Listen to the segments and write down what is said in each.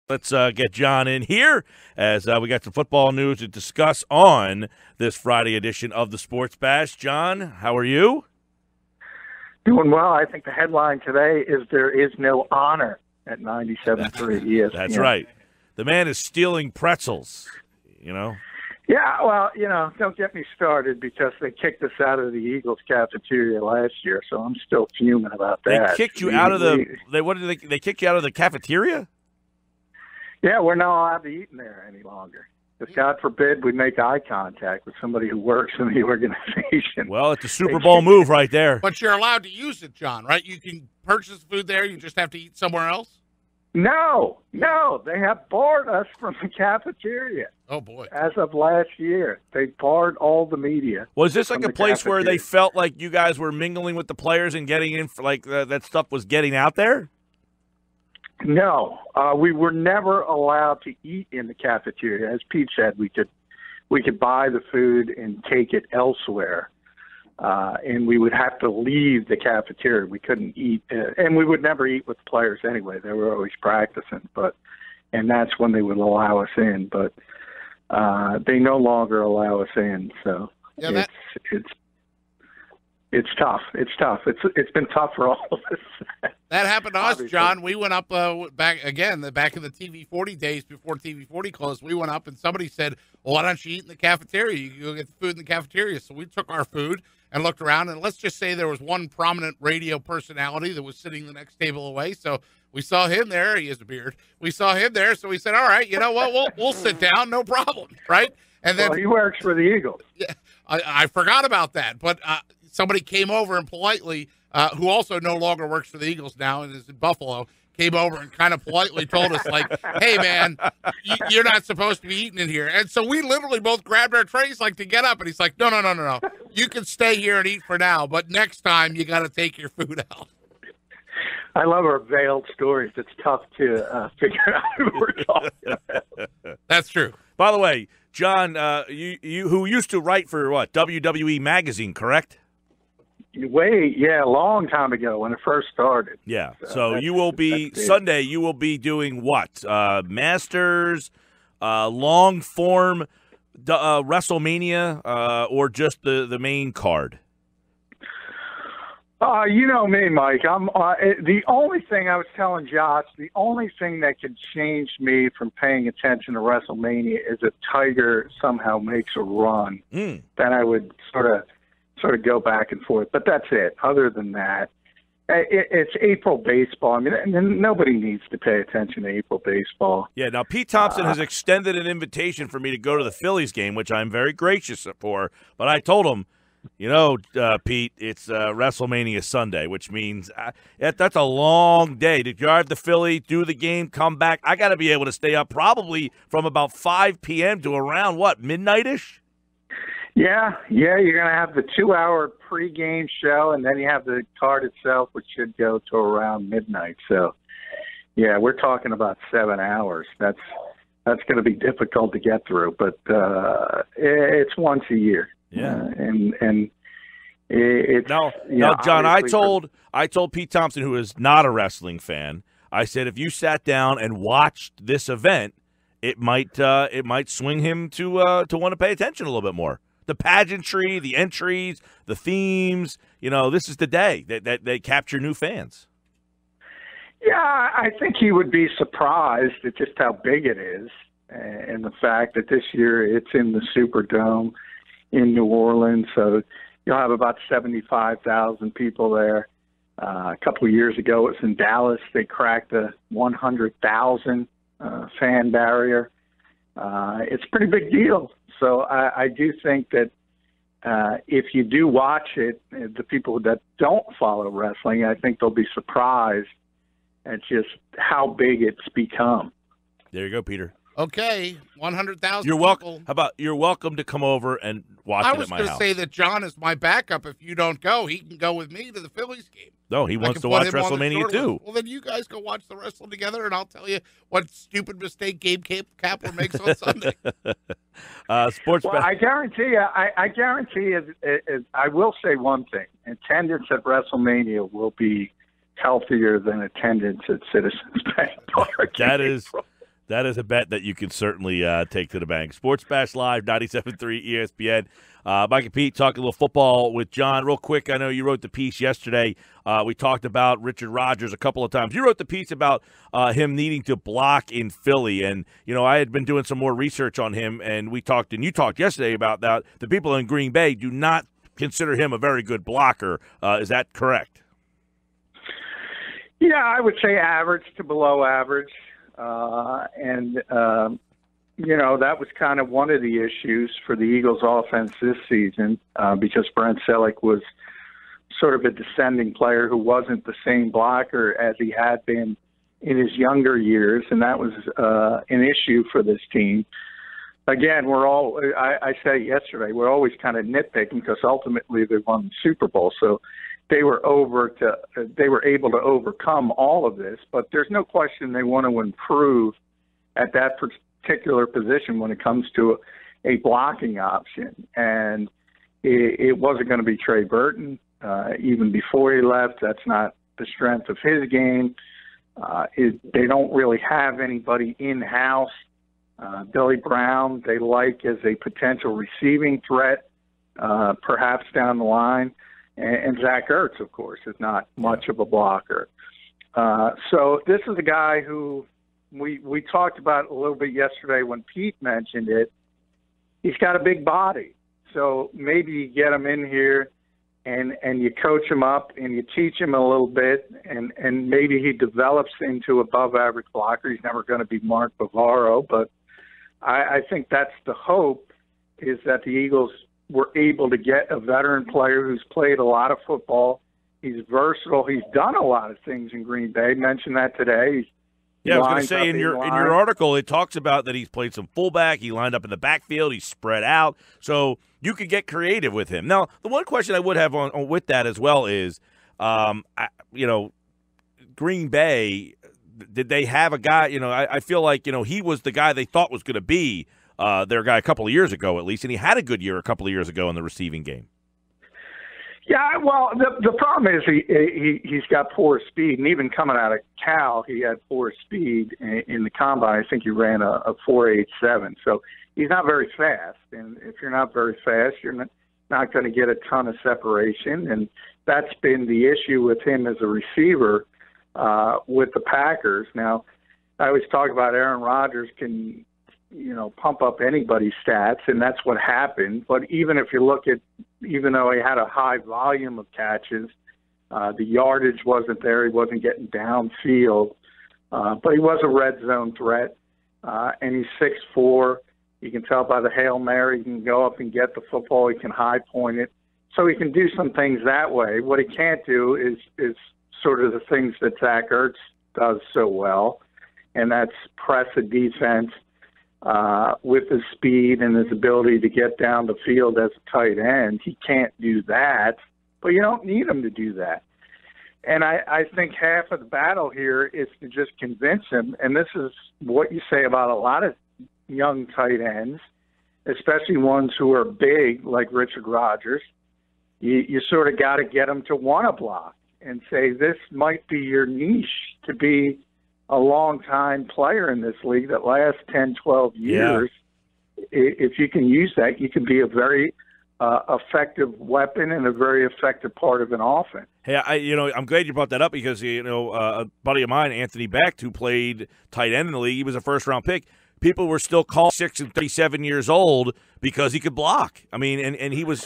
Let's get John in here as we got some football news to discuss on this Friday edition of the Sports Bash. John, how are you? Doing well. I think the headline today is there is no honor at 97.3 ESPN. That's right. The man is stealing pretzels, you know. Yeah, well, don't get me started because they kicked us out of the Eagles cafeteria last year, so I'm still fuming about that. They kicked you out of the they kicked you out of the cafeteria? Yeah, we're not allowed to eat in there any longer. Because God forbid we make eye contact with somebody who works in the organization. Well, it's a Super Bowl move right there. But you're allowed to use it, John, right? You can purchase food there. You just have to eat somewhere else? No. They have barred us from the cafeteria. Oh, boy. As of last year, they barred all the media. Was this like a place where they felt like you guys were mingling with the players and getting in, like that stuff was getting out there? No, we were never allowed to eat in the cafeteria. As Pete said, we could buy the food and take it elsewhere, and we would have to leave the cafeteria. We couldn't eat, and we would never eat with the players anyway. They were always practicing, and that's when they would allow us in. But they no longer allow us in, so yeah, it's tough. It's been tough for all of us. That happened to us, John. We went up back in the TV 40 days before TV 40 closed. We went up and somebody said, well, why don't you eat in the cafeteria? You can go get the food in the cafeteria. So we took our food and looked around, and let's just say there was one prominent radio personality that was sitting the next table away. So we saw him there. He has a beard. We saw him there. So we said, all right, you know what? We'll sit down. No problem. Right. And then he works for the Eagles. Yeah, I forgot about that. But somebody came over and politely, who also no longer works for the Eagles now and is in Buffalo, came over and kind of politely told us, like, hey, man, you're not supposed to be eating in here. And so we literally both grabbed our trays, like, to get up. And he's like, no. You can stay here and eat for now, but next time you got to take your food out. I love our veiled stories. It's tough to figure out who we're talking about. That's true. By the way, John, you who used to write for, what, WWE Magazine, correct? A long time ago when it first started. Yeah, so you will be, Sunday, you will be doing what? Masters, long-form WrestleMania, or just the main card? You know me, Mike. I'm the only thing I was telling Josh, the only thing that could change me from paying attention to WrestleMania is if Tiger somehow makes a run. Then I would sort of go back and forth. But that's it. Other than that, it's April baseball. I mean, nobody needs to pay attention to April baseball. Yeah, now Pete Thompson has extended an invitation for me to go to the Phillies game, which I'm very gracious for. But I told him, Pete, it's WrestleMania Sunday, which means that's a long day to drive to Philly, do the game, come back. I got to be able to stay up probably from about 5 p.m. to around, midnight-ish? Yeah, you're going to have the 2-hour pregame show, and then you have the card itself, which should go to around midnight. So, yeah, we're talking about 7 hours. That's going to be difficult to get through, but it's once a year. Yeah, and it's now, John. I told Pete Thompson, who is not a wrestling fan, I said if you sat down and watched this event, it might swing him to want to pay attention a little bit more. The pageantry, the entries, the themes. This is the day that they capture new fans. Yeah, I think he would be surprised at just how big it is, and the fact that this year it's in the Superdome in New Orleans, so you'll have about 75,000 people there. A couple of years ago, it was in Dallas. They cracked the 100,000 fan barrier. It's a pretty big deal. So I do think that if you do watch it, the people that don't follow wrestling, I think they'll be surprised at just how big it's become. There you go, Peter. Okay, 100,000 You're welcome. How about you're welcome to come over and watch it at my house. I was going to say that John is my backup. If you don't go, he can go with me to the Phillies game. No, he wants to watch WrestleMania too. Well, then you guys go watch the wrestling together, and I'll tell you what stupid mistake Gabe Kapler makes on Sunday. I guarantee you. I guarantee you. I will say one thing: attendance at WrestleMania will be healthier than attendance at Citizens Bank Park. That is a bet that you can certainly take to the bank. Sports Bash Live, 97.3 ESPN. Mike and Pete talking a little football with John. Real quick, I know you wrote the piece yesterday. We talked about Richard Rodgers a couple of times. You wrote the piece about him needing to block in Philly. And, I had been doing some more research on him, and you talked yesterday about that. The people in Green Bay do not consider him a very good blocker. Is that correct? Yeah, I would say average to below average. That was kind of one of the issues for the Eagles offense this season because Brent Selleck was sort of a descending player who wasn't the same blocker as he had been in his younger years, and that was an issue for this team. Again, I said it yesterday, we're always kind of nitpicking because ultimately they won the Super Bowl, so they were able to overcome all of this, but there's no question they want to improve at that particular position when it comes to a blocking option. And it wasn't going to be Trey Burton even before he left. That's not the strength of his game. They don't really have anybody in-house. Billy Brown, they like as a potential receiving threat, perhaps down the line. And Zach Ertz, of course, is not much of a blocker. So this is a guy who we talked about a little bit yesterday when Pete mentioned it. He's got a big body. So maybe you get him in here and you coach him up and you teach him a little bit, and maybe he develops into above-average blocker. He's never going to be Mark Bavaro, but I think that's the hope, is that the Eagles – were able to get a veteran player who's played a lot of football. He's versatile. He's done a lot of things in Green Bay. Mentioned that today. I was going to say in your article, it talks about that he's played some fullback. He lined up in the backfield. He's spread out. So you could get creative with him. Now, the one question I would have on with that as well is, Green Bay, did they have a guy? I feel like he was the guy they thought was going to be their guy a couple of years ago, at least, and he had a good year a couple of years ago in the receiving game. Yeah, well, the problem is he's got poor speed, and even coming out of Cal, he had poor speed in the combine. I think he ran a 4.87, so he's not very fast. And if you're not very fast, you're not going to get a ton of separation, and that's been the issue with him as a receiver with the Packers. Now, I always talk about Aaron Rodgers can pump up anybody's stats, and that's what happened. But even if you look at, even though he had a high volume of catches, the yardage wasn't there. He wasn't getting downfield, but he was a red zone threat, and he's 6'4". You can tell by the Hail Mary, he can go up and get the football. He can high point it. So he can do some things that way. What he can't do is sort of the things that Zach Ertz does so well, and that's press a defense, with his speed and his ability to get down the field as a tight end. He can't do that, but you don't need him to do that. And I think half of the battle here is to just convince him, and this is what you say about a lot of young tight ends, especially ones who are big like Richard Rodgers. You sort of got to get them to want to block and say, this might be your niche to be a long-time player in this league that lasts 10, 12 years. Yeah. If you can use that, you can be a very effective weapon and a very effective part of an offense. Hey, I'm glad you brought that up because, a buddy of mine, Anthony Becht, who played tight end in the league, he was a first-round pick. People were still calling 6 and 37 years old because he could block. I mean, and he was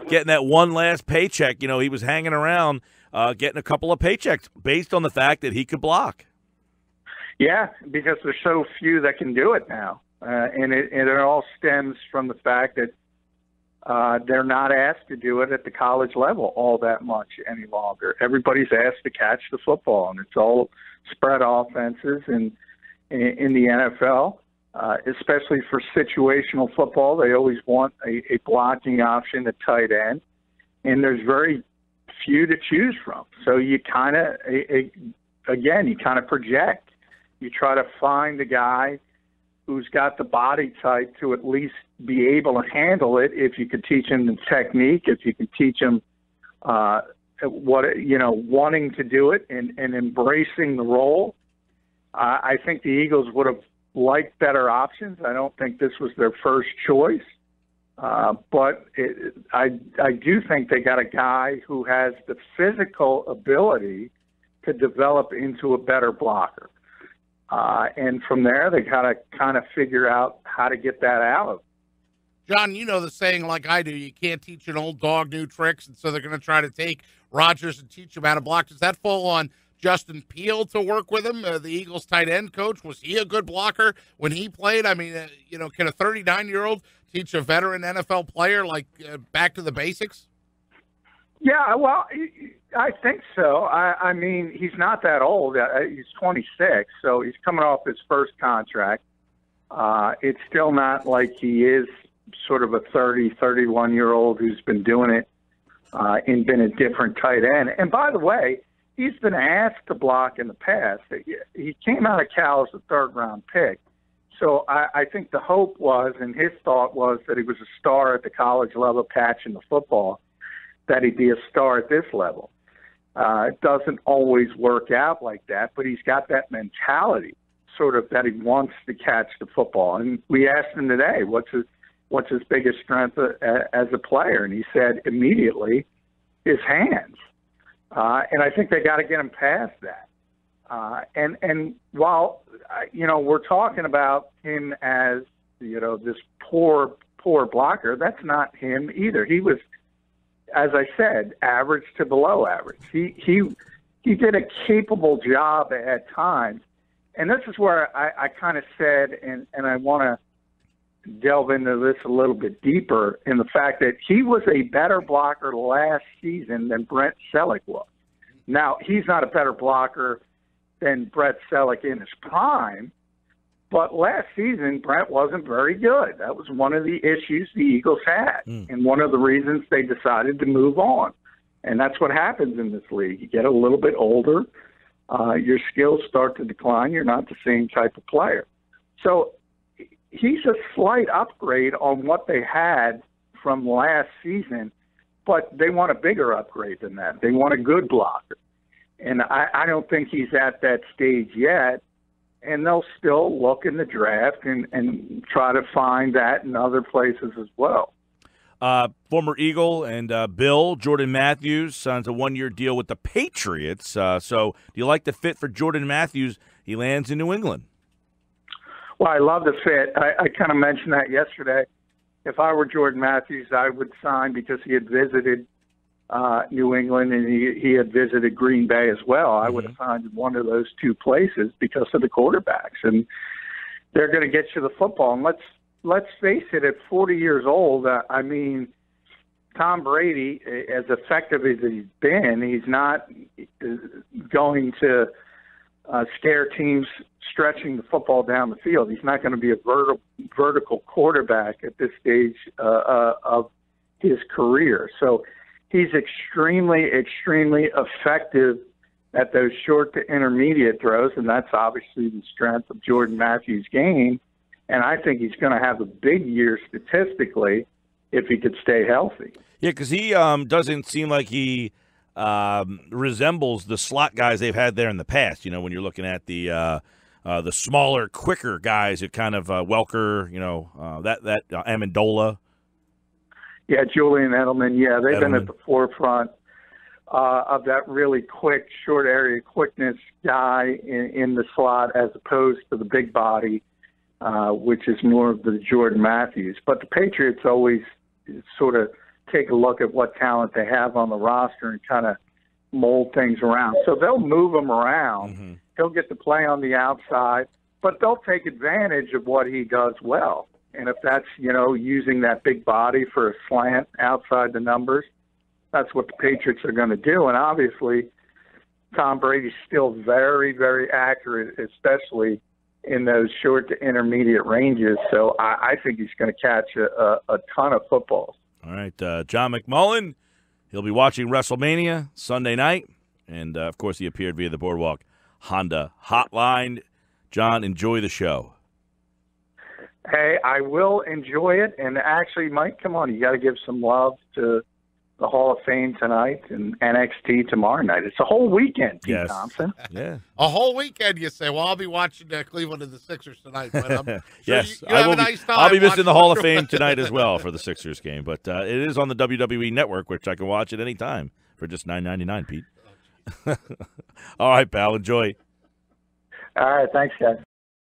getting that one last paycheck. He was hanging around getting a couple of paychecks based on the fact that he could block. Yeah, because there's so few that can do it now. And it all stems from the fact that they're not asked to do it at the college level all that much any longer. Everybody's asked to catch the football, and it's all spread offenses. And in the NFL, especially for situational football, they always want a blocking option at tight end, and there's very few to choose from. So you kind of, you kind of project. You try to find a guy who's got the body type to at least be able to handle it. If you could teach him the technique, if you could teach him wanting to do it and embracing the role, I think the Eagles would have like better options. I don't think this was their first choice. But I do think they got a guy who has the physical ability to develop into a better blocker. And from there, they got to kind of figure out how to get that out of him. John, you know the saying like I do, you can't teach an old dog new tricks, and so they're going to try to take Rodgers and teach him how to block. Does that fall on Justin Peele to work with him, the Eagles tight end coach? Was he a good blocker when he played? I mean, can a 39-year-old teach a veteran NFL player back to the basics? Yeah, well, I think so. I mean, he's not that old. He's 26, so he's coming off his first contract. It's still not like he is sort of a 30, 31-year-old who's been doing it and been a different tight end. And by the way, he's been asked to block in the past. He came out of Cal as a third-round pick. So I think the hope was, and his thought was, that he was a star at the college level catching the football, that he'd be a star at this level. It doesn't always work out like that, but he's got that mentality, sort of, that he wants to catch the football. And we asked him today, what's his biggest strength as a player? And he said immediately, his hands. And I think they got to get him past that. And while, we're talking about him as, this poor blocker, that's not him either. He was, as I said, average to below average. He did a capable job at times. And this is where I kind of said, and I want to delve into this a little bit deeper, in the fact that he was a better blocker last season than Brett Selleck was. Now, he's not a better blocker than Brett Selleck in his prime, but last season, Brett wasn't very good. That was one of the issues the Eagles had, and one of the reasons they decided to move on. And that's what happens in this league. You get a little bit older, your skills start to decline. You're not the same type of player. So he's a slight upgrade on what they had from last season, but they want a bigger upgrade than that. They want a good blocker. And I don't think he's at that stage yet. And they'll still look in the draft and try to find that in other places as well. Former Eagle and Bill, Jordan Matthews, signs a one-year deal with the Patriots. So do you like the fit for Jordan Matthews? He lands in New England. Well, I love the fit. I kind of mentioned that yesterday. If I were Jordan Matthews, I would sign, because he had visited New England and he had visited Green Bay as well. I would have signed in one of those two places because of the quarterbacks. And they're going to get you the football. And let's face it, at 40 years old, I mean, Tom Brady, as effective as he's been, he's not going to scare teams stretching the football down the field. He's not going to be a vertical quarterback at this stage of his career. So he's extremely, extremely effective at those short to intermediate throws, and that's obviously the strength of Jordan Matthews' game. And I think he's going to have a big year statistically if he could stay healthy. Yeah, because he doesn't seem like he resembles the slot guys they've had there in the past. When you're looking at the smaller, quicker guys, who kind of Welker, that Amendola. Yeah, Julian Edelman. Yeah, they've been at the forefront of that really quick, short area quickness guy in the slot, as opposed to the big body, which is more of the Jordan Matthews. But the Patriots always sort of take a look at what talent they have on the roster and kind of mold things around. So they'll move him around. Mm-hmm. He'll get to play on the outside, but they'll take advantage of what he does well. And if that's, using that big body for a slant outside the numbers, that's what the Patriots are going to do. And obviously, Tom Brady's still very, very accurate, especially in those short to intermediate ranges. So I think he's going to catch a ton of footballs. All right, John McMullen, he'll be watching WrestleMania Sunday night. And, of course, he appeared via the Boardwalk Honda hotline. John, enjoy the show. Hey, I will enjoy it. And actually, Mike, come on, you got to give some love to the Hall of Fame tonight and NXT tomorrow night. It's a whole weekend, Pete Yes. Thompson. Yeah. A whole weekend, you say? Well, I'll be watching Cleveland and the Sixers tonight. But I'm sure Yes, you I have will a nice time. I'll be missing watching the Hall of Fame tonight as well for the Sixers game, but it is on the WWE Network, which I can watch at any time for just $9.99, Pete. All right, pal. Enjoy. All right. Thanks, guys.